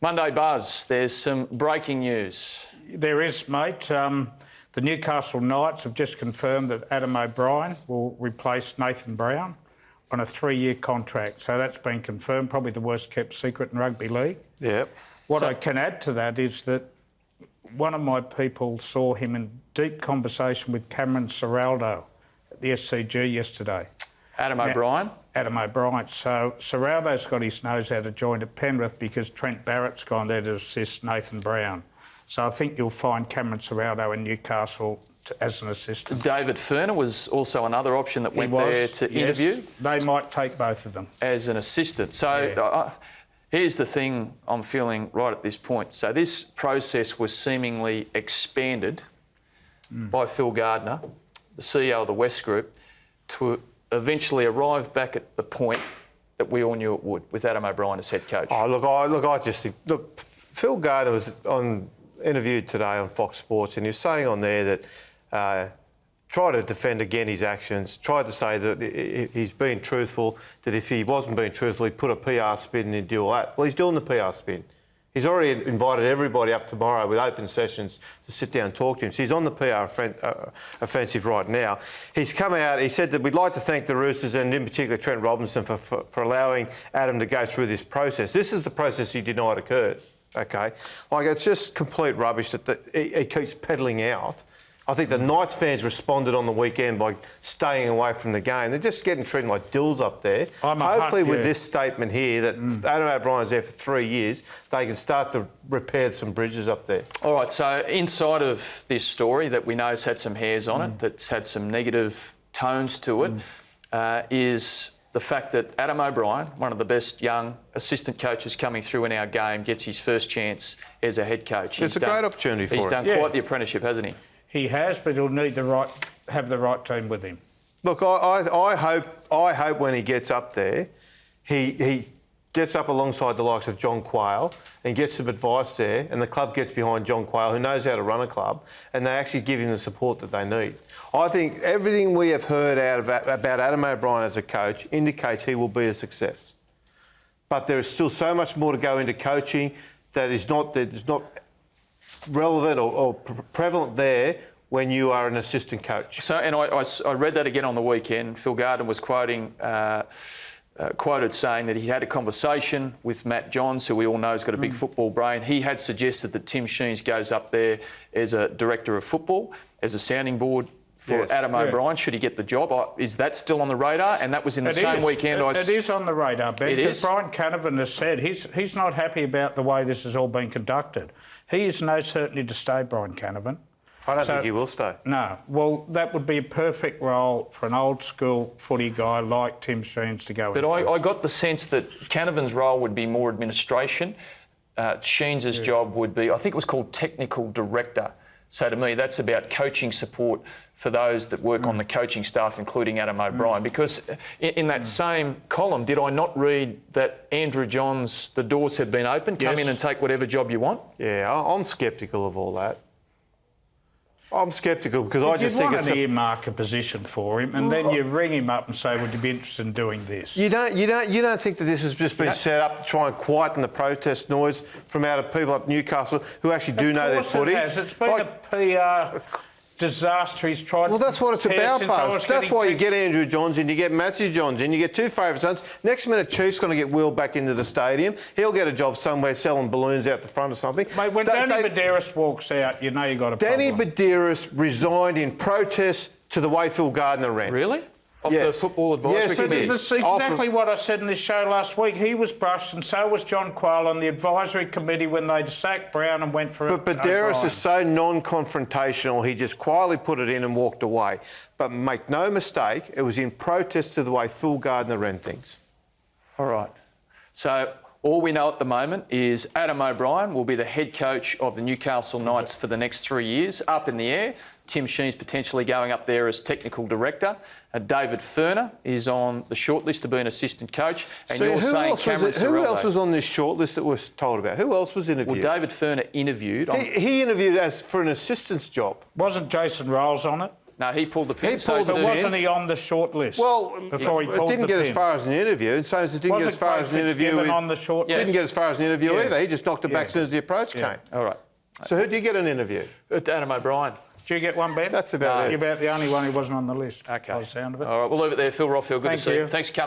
Monday Buzz, there's some breaking news. There is, mate. The Newcastle Knights have just confirmed that Adam O'Brien will replace Nathan Brown on a 3-year contract. So that's been confirmed, probably the worst kept secret in rugby league. Yep. What I can add to that is that one of my people saw him in deep conversation with Cameron Ciraldo at the SCG yesterday. Adam O'Brien? Adam O'Brien. So Ciraldo's got his nose out of joint at Penrith because Trent Barrett's gone there to assist Nathan Brown. So I think you'll find Cameron Ciraldo in Newcastle as an assistant. David Furner was also another option that went there to interview. They might take both of them. As an assistant. So here's the thing I'm feeling right at this point. So this process was seemingly expanded by Phil Gardner, the CEO of the West Group, to eventually arrive back at the point that we all knew it would, with Adam O'Brien as head coach. I just think, Phil Gardner was interviewed today on Fox Sports, and he was saying on there that tried to defend again his actions, tried to say that he's been truthful, that if he wasn't being truthful, he'd put a PR spin and he'd do all that. Well, he's doing the PR spin. He's already invited everybody up tomorrow with open sessions to sit down and talk to him. So he's on the PR offensive right now. He's come out, he said that we'd like to thank the Roosters and in particular Trent Robinson for allowing Adam to go through this process. This is the process he denied occurred, okay? Like, it's just complete rubbish that he keeps peddling out. I think the Knights fans responded on the weekend by staying away from the game. They're just getting treated like dills up there. Hopefully with this statement here that Adam O'Brien's there for 3 years, they can start to repair some bridges up there. All right, so inside of this story that we know has had some hairs on it, that's had some negative tones to it, is the fact that Adam O'Brien, one of the best young assistant coaches coming through in our game, gets his first chance as a head coach. It's a great opportunity for him. He's done quite the apprenticeship, hasn't he? He has, but he'll need have the right team with him. Look, I hope when he gets up there, he gets up alongside the likes of John Quayle and gets some advice there, and the club gets behind John Quayle, who knows how to run a club, and they actually give him the support that they need. I think everything we have heard about Adam O'Brien as a coach indicates he will be a success. But there is still so much more to go into coaching that is not relevant or prevalent there when you are an assistant coach. So, and I read that again on the weekend. Phil Gardner was quoted saying that he had a conversation with Matt Johns, who we all know has got a big football brain. He had suggested that Tim Sheens goes up there as a director of football, as a sounding board for Adam O'Brien, should he get the job. Is that still on the radar? And that was in the same weekend. It is on the radar, Ben, because Brian Canavan has said he's not happy about the way this has all been conducted. He is no certainty to stay, Brian Canavan. I don't think he will stay. No. Well, that would be a perfect role for an old-school footy guy like Tim Sheens to go into. But I got the sense that Canavan's role would be more administration. Sheens' job would be, I think it was called technical director. So to me, that's about coaching support for those that work on the coaching staff, including Adam O'Brien. Because in that same column, did I not read that Andrew Johns, the doors had been opened, come in and take whatever job you want? Yeah, I'm sceptical of all that. I'm sceptical because I just think it's an earmark a position for him, and then you ring him up and say, "Would you be interested in doing this?" You don't think that this has just been set up to try and quieten the protest noise from out of people up Newcastle who actually do know their footy? It has. It's been a PR disaster. He's tried. Well, that's what it's about, Buzz. That's why you get Andrew Johns in, you get Matthew Johns in, you get two favourite sons. Next minute, Chief's going to get wheeled back into the stadium. He'll get a job somewhere selling balloons out the front or something. Mate, when Danny Medeiros walks out, you know you got a problem. Danny Medeiros resigned in protest to the way Phil Gardner ran. Really? Of the Football Advisory Committee? That's exactly what I said in this show last week. He was brushed and so was John Quayle on the advisory committee when they sacked Brown and went for it. But Medeiros is so non-confrontational, he just quietly put it in and walked away. But make no mistake, it was in protest to the way Phil Gardner ran things. All right. So all we know at the moment is Adam O'Brien will be the head coach of the Newcastle Knights for the next 3 years, up in the air. Tim Sheens potentially going up there as technical director. David Furner is on the shortlist to be an assistant coach. And so you're saying Cameron Ciraldo. Who else was on this shortlist that was told about? Who else was interviewed? Well, David Furner interviewed. He interviewed for an assistant's job. Wasn't Jason Riles on it? No, he pulled the pin. He pulled the But pin. wasn't he on the short list? Well, before he it pulled didn't the get as pin? far as an interview. And same as it didn't get as far as an interview. On the short Yes. Didn't get as far as an interview Yes. either. He just knocked it back as soon as the approach came. All right. So who did you get an interview? Adam O'Brien. Did you get one, Ben? That's about it. You're about the only one who wasn't on the list. Okay. By the sound of it. All right, we'll leave it there. Phil Rothfield, good Thank to see you. you. Thanks for coming.